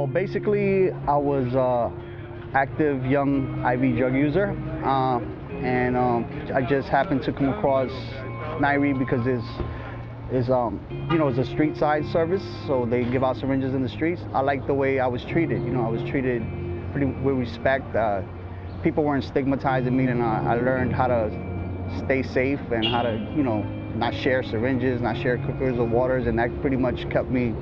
Well, basically, I was active young IV drug user, and I just happened to come across Nairi because it's a street side service, so they give out syringes in the streets. I like the way I was treated. I was treated pretty with respect. People weren't stigmatizing me, and I learned how to stay safe and how to, not share syringes, not share cookers or waters, and that pretty much kept me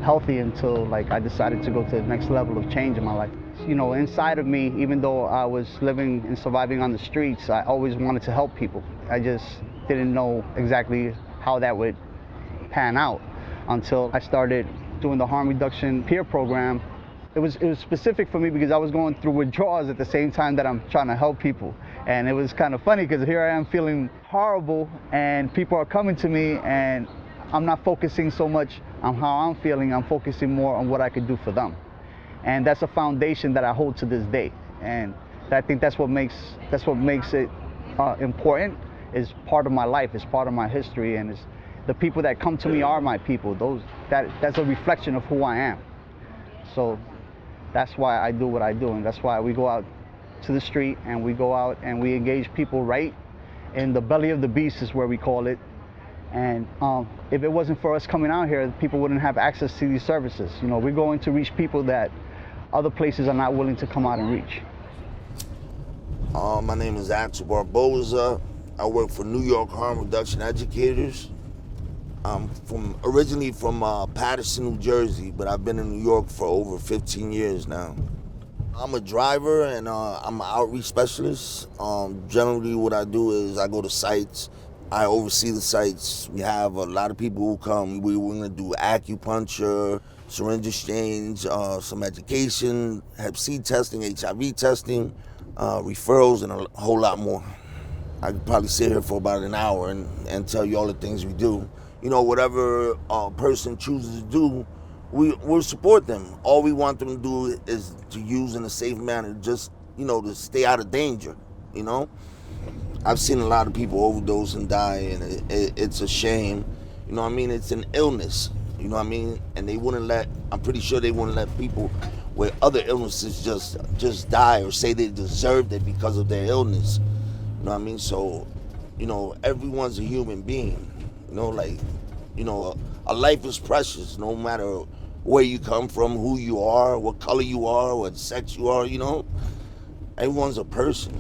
healthy until I decided to go to the next level of change in my life. Inside of me, even though I was living and surviving on the streets, I always wanted to help people. I just didn't know exactly how that would pan out until I started doing the harm reduction peer program. It was specific for me because I was going through withdrawals at the same time that I'm trying to help people. And it was kind of funny because here I am feeling horrible and people are coming to me and I'm not focusing so much on how I'm feeling, I'm focusing more on what I could do for them. And that's a foundation that I hold to this day. And I think that's what makes it important. Is part of my life, it's part of my history, and the people that come to me are my people. That's a reflection of who I am. So that's why I do what I do, and that's why we go out to the street and we go out and we engage people right in the belly of the beast is where we call it. And if it wasn't for us coming out here, people wouldn't have access to these services. We're going to reach people that other places are not willing to come out and reach. My name is Axel Barboza. I work for New York Harm Reduction Educators. I'm originally from Paterson, New Jersey, but I've been in New York for over 15 years now. I'm a driver and I'm an outreach specialist. Generally what I do is I go to sites, I oversee the sites. We have a lot of people who come. We're gonna do acupuncture, syringe exchange, some education, Hep C testing, HIV testing, referrals, and a whole lot more. I could probably sit here for about an hour and tell you all the things we do. Whatever a person chooses to do, we'll support them. All we want them to do is to use in a safe manner, just, to stay out of danger, I've seen a lot of people overdose and die, and it's a shame. It's an illness, And I'm pretty sure they wouldn't let people with other illnesses just die or say they deserved it because of their illness. So, everyone's a human being. A life is precious no matter where you come from, who you are, what color you are, what sex you are, Everyone's a person.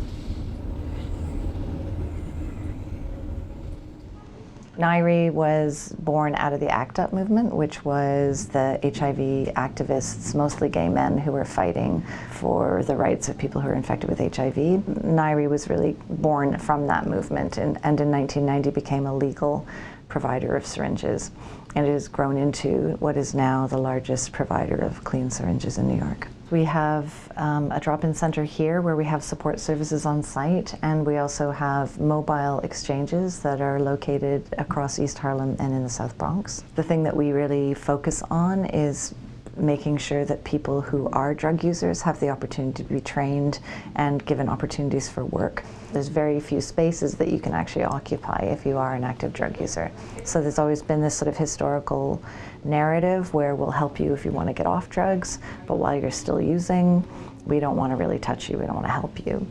Nairi was born out of the ACT UP movement, which was the HIV activists, mostly gay men, who were fighting for the rights of people who are infected with HIV. Nairi was really born from that movement and in 1990 became a legal provider of syringes. And it has grown into what is now the largest provider of clean syringes in New York. We have a drop-in center here where we have support services on site, and we also have mobile exchanges that are located across East Harlem and in the South Bronx. The thing that we really focus on is making sure that people who are drug users have the opportunity to be trained and given opportunities for work. There's very few spaces that you can actually occupy if you are an active drug user. So there's always been this sort of historical narrative where we'll help you if you want to get off drugs, but while you're still using, we don't want to really touch you, we don't want to help you.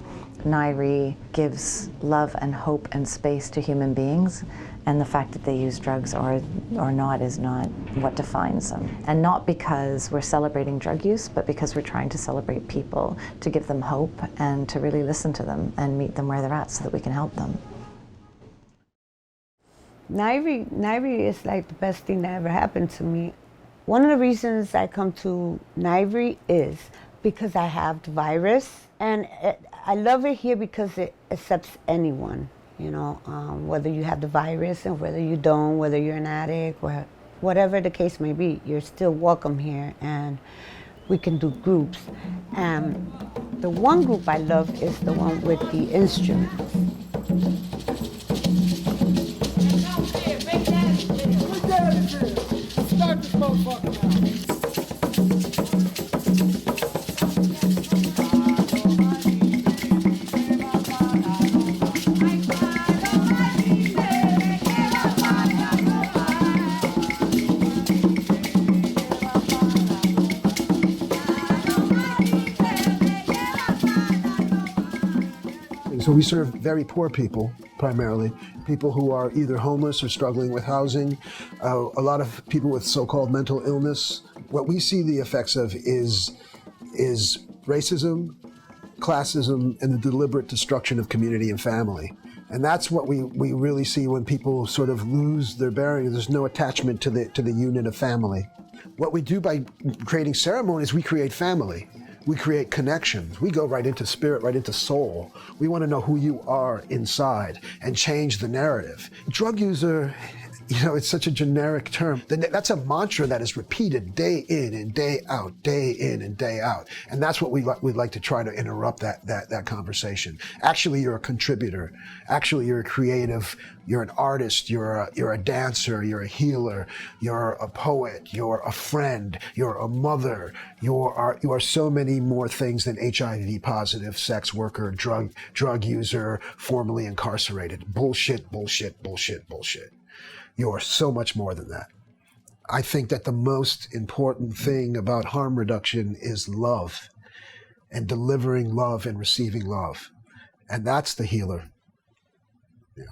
Nairi gives love and hope and space to human beings, and the fact that they use drugs or not is not what defines them. And not because we're celebrating drug use, but because we're trying to celebrate people, to give them hope and to really listen to them and meet them where they're at so that we can help them. Nairi is like the best thing that ever happened to me. One of the reasons I come to Nairi is because I have the virus, and I love it here because it accepts anyone. Whether you have the virus and whether you don't, whether you're an addict, or whatever the case may be, you're still welcome here, and we can do groups. And the one group I love is the one with the instruments. Start this motherfucker now. So we serve very poor people, primarily, people who are either homeless or struggling with housing, a lot of people with so-called mental illness. What we see the effects of is racism, classism, and the deliberate destruction of community and family. And that's what we really see when people sort of lose their bearings. There's no attachment to the unit of family. What we do by creating ceremonies, we create family. We create connections. We go right into spirit, right into soul. We want to know who you are inside and change the narrative. Drug user, it's such a generic term. That's a mantra that is repeated day in and day out, day in and day out. And that's what we'd like to try to interrupt that conversation. Actually, you're a contributor. Actually, you're a creative. You're an artist. You're a dancer. You're a healer. You're a poet. You're a friend. You're a mother. You are so many more things than HIV positive, sex worker, drug user, formerly incarcerated. Bullshit, bullshit, bullshit, bullshit. You are so much more than that. I think that the most important thing about harm reduction is love and delivering love and receiving love. And that's the healer. Yeah.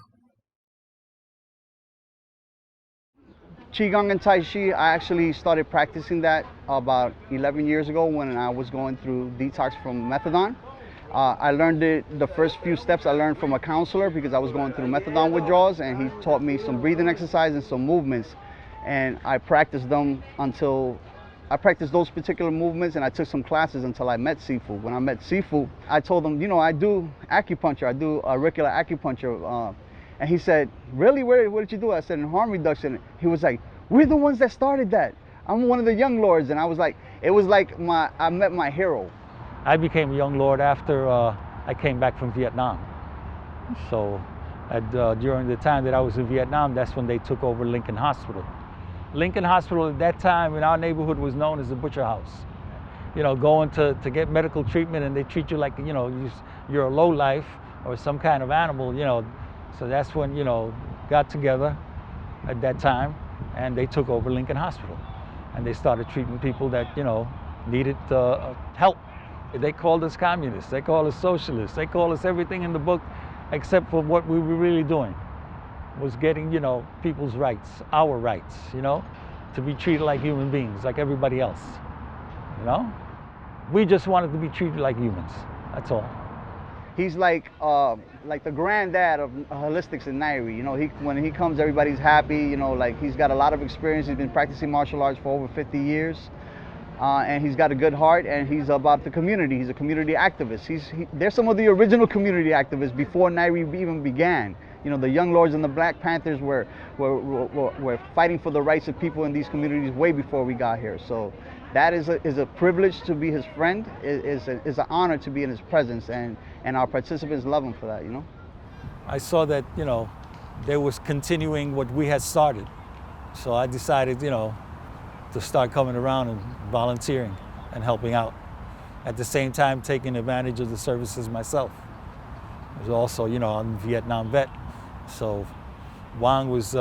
Qigong and Tai Chi, I actually started practicing that about 11 years ago when I was going through detox from methadone. I learned the first few steps I learned from a counselor because I was going through methadone withdrawals, and he taught me some breathing exercises and some movements, and I practiced them until I practiced those particular movements, and I took some classes until I met Sifu. When I met Sifu, I told him, I do acupuncture, I do auricular acupuncture, and he said, really, what did you do? I said, in harm reduction. He was like, we're the ones that started that. I'm one of the young lords, and I was like, it was like I met my hero. I became a young lord after I came back from Vietnam. So during the time that I was in Vietnam, that's when they took over Lincoln Hospital. Lincoln Hospital at that time in our neighborhood was known as the butcher house. Going to get medical treatment, and they treat you like, you're a lowlife or some kind of animal, So that's when, got together at that time, and they took over Lincoln Hospital. And they started treating people that, needed help. They called us communists, they called us socialists, they called us everything in the book except for what we were really doing, was getting, people's rights, our rights, to be treated like human beings, like everybody else, We just wanted to be treated like humans, that's all. He's like the granddad of holistics in Nairi. When he comes, everybody's happy, he's got a lot of experience. He's been practicing martial arts for over 50 years. And he's got a good heart, and he's about the community. He's a community activist. They're some of the original community activists before Nairi even began. The Young Lords and the Black Panthers were fighting for the rights of people in these communities way before we got here. So that is a privilege to be his friend. Is an honor to be in his presence, and our participants love him for that. I saw that they was continuing what we had started, so I decided to start coming around and volunteering and helping out. At the same time, taking advantage of the services myself. I was also, I'm a Vietnam vet, so Wang was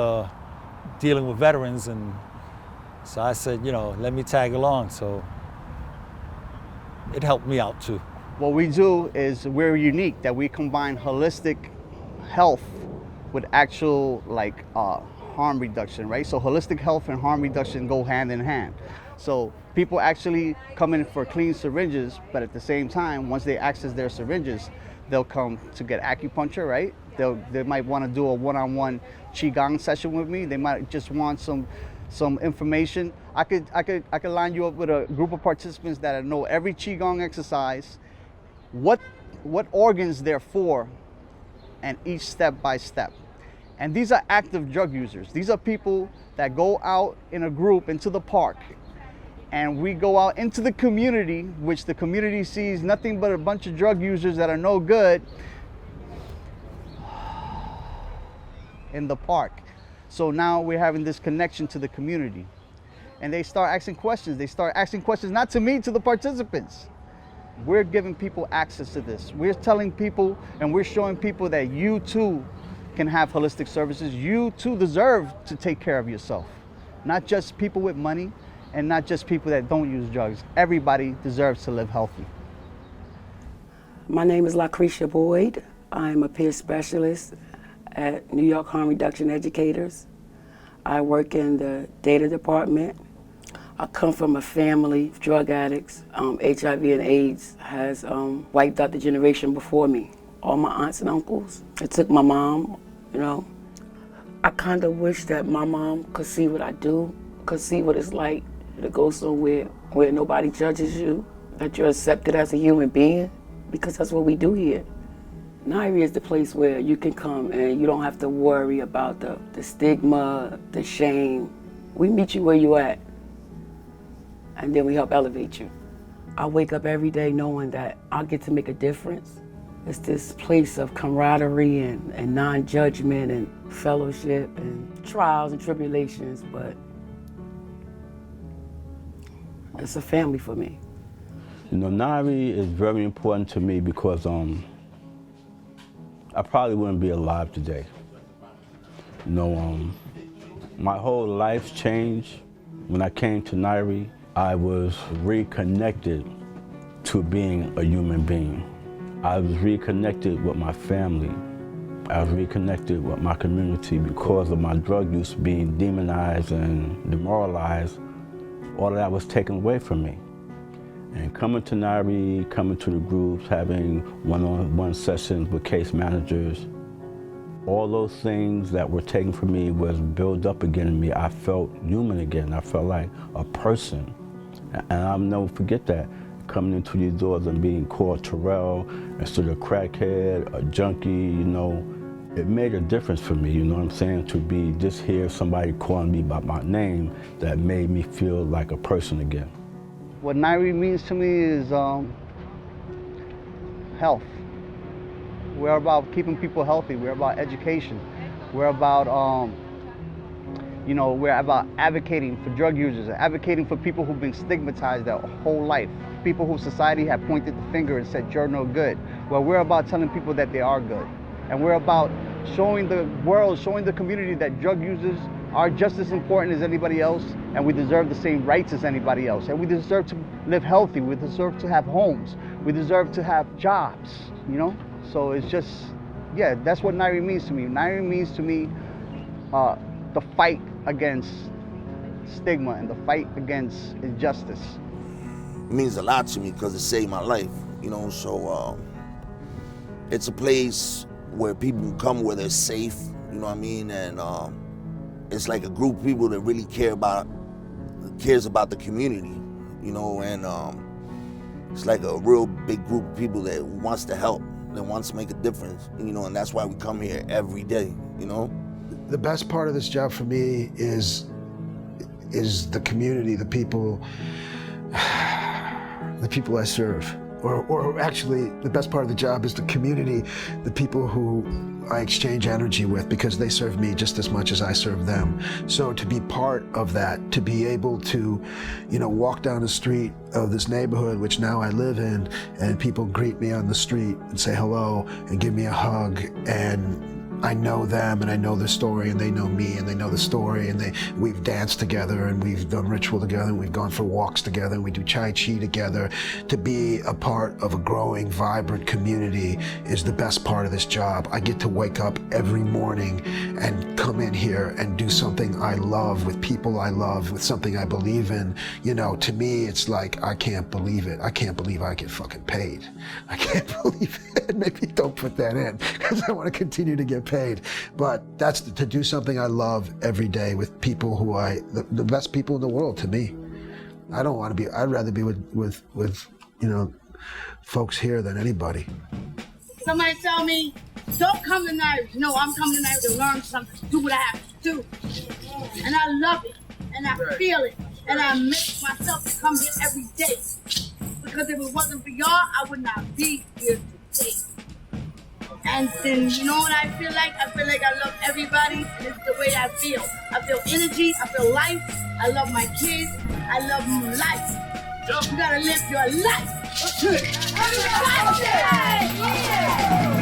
dealing with veterans, and so I said, let me tag along. So it helped me out too. What we do is we're unique, that we combine holistic health with actual harm reduction, right? So holistic health and harm reduction go hand in hand. So people actually come in for clean syringes, but at the same time, once they access their syringes, they'll come to get acupuncture, right? They might want to do a one-on-one Qigong session with me. They might just want some information. I could line you up with a group of participants that know every Qigong exercise, what organs they're for, and each step by step. And these are active drug users. These are people that go out in a group into the park, and we go out into the community, which the community sees nothing but a bunch of drug users that are no good in the park. So now we're having this connection to the community, and they start asking questions. They start asking questions, not to me, to the participants. We're giving people access to this. We're telling people, and we're showing people that you too can have holistic services. You too deserve to take care of yourself. Not just people with money, and not just people that don't use drugs. Everybody deserves to live healthy. My name is Lacretia Boyd. I'm a peer specialist at New York Harm Reduction Educators. I work in the data department. I come from a family of drug addicts. HIV and AIDS has wiped out the generation before me. All my aunts and uncles. It took my mom, you know. I kind of wish that my mom could see what I do, could see what it's like to go somewhere where nobody judges you, that you're accepted as a human being, because that's what we do here. Nairi is the place where you can come and you don't have to worry about the stigma, the shame. We meet you where you at, and then we help elevate you. I wake up every day knowing that I get to make a difference. It's this place of camaraderie and non-judgment and fellowship and trials and tribulations, but it's a family for me. You know, Nairi is very important to me because I probably wouldn't be alive today. You know, my whole life changed when I came to Nairi. I was reconnected to being a human being. I was reconnected with my family. I was reconnected with my community because of my drug use being demonized and demoralized. All of that was taken away from me. And coming to Nairi, coming to the groups, having one-on-one sessions with case managers, all those things that were taken from me was built up again in me. I felt human again. I felt like a person. And I'll never forget that. Coming into these doors and being called Terrell instead of crackhead, a junkie, you know, it made a difference for me, you know what I'm saying? To be just hear somebody calling me by my name, that made me feel like a person again. What Nairi means to me is health. We're about keeping people healthy. We're about education. We're about, we're about advocating for drug users, advocating for people who've been stigmatized their whole life, people who society have pointed the finger and said, you're no good. Well, we're about telling people that they are good. And we're about showing the world, showing the community that drug users are just as important as anybody else, and we deserve the same rights as anybody else. And we deserve to live healthy. We deserve to have homes. We deserve to have jobs, you know? So it's just, yeah, that's what Nairi means to me. Nairi means to me the fight against stigma and the fight against injustice. It means a lot to me because it saved my life, you know, so it's a place where people can come where they're safe, you know what I mean, and it's like a group of people that really cares about the community, you know, and it's like a real big group of people that wants to help, that wants to make a difference, you know, and that's why we come here every day, you know. The best part of this job for me is the community, the people I serve. Or actually, the best part of the job is the community, the people who I exchange energy with, because they serve me just as much as I serve them. So to be part of that, to be able to, you know, walk down the street of this neighborhood, which now I live in, and people greet me on the street and say hello and give me a hug, and I know them and I know their story and they know me and they know the story, and we've danced together and we've done ritual together and we've gone for walks together and we do Chai Chi together. To be a part of a growing, vibrant community is the best part of this job. I get to wake up every morning and come in here and do something I love with people I love, with something I believe in. You know, to me, it's like, I can't believe it. I can't believe I get fucking paid. I can't believe it. Maybe don't put that in because I want to continue to get paid. But that's to do something I love every day with people who the best people in the world to me. I don't want to be, I'd rather be with you know, folks here than anybody. Somebody tell me, don't come to Nairi. No, I'm coming to Nairi to learn something, do what I have to do. And I love it, and I feel it, and I make myself to come here every day. Because if it wasn't for y'all, I would not be here today. And then, you know what I feel like? I feel like I love everybody, and it's the way I feel. I feel energy, I feel life, I love my kids, I love life. You gotta live your life. Everybody! Yeah!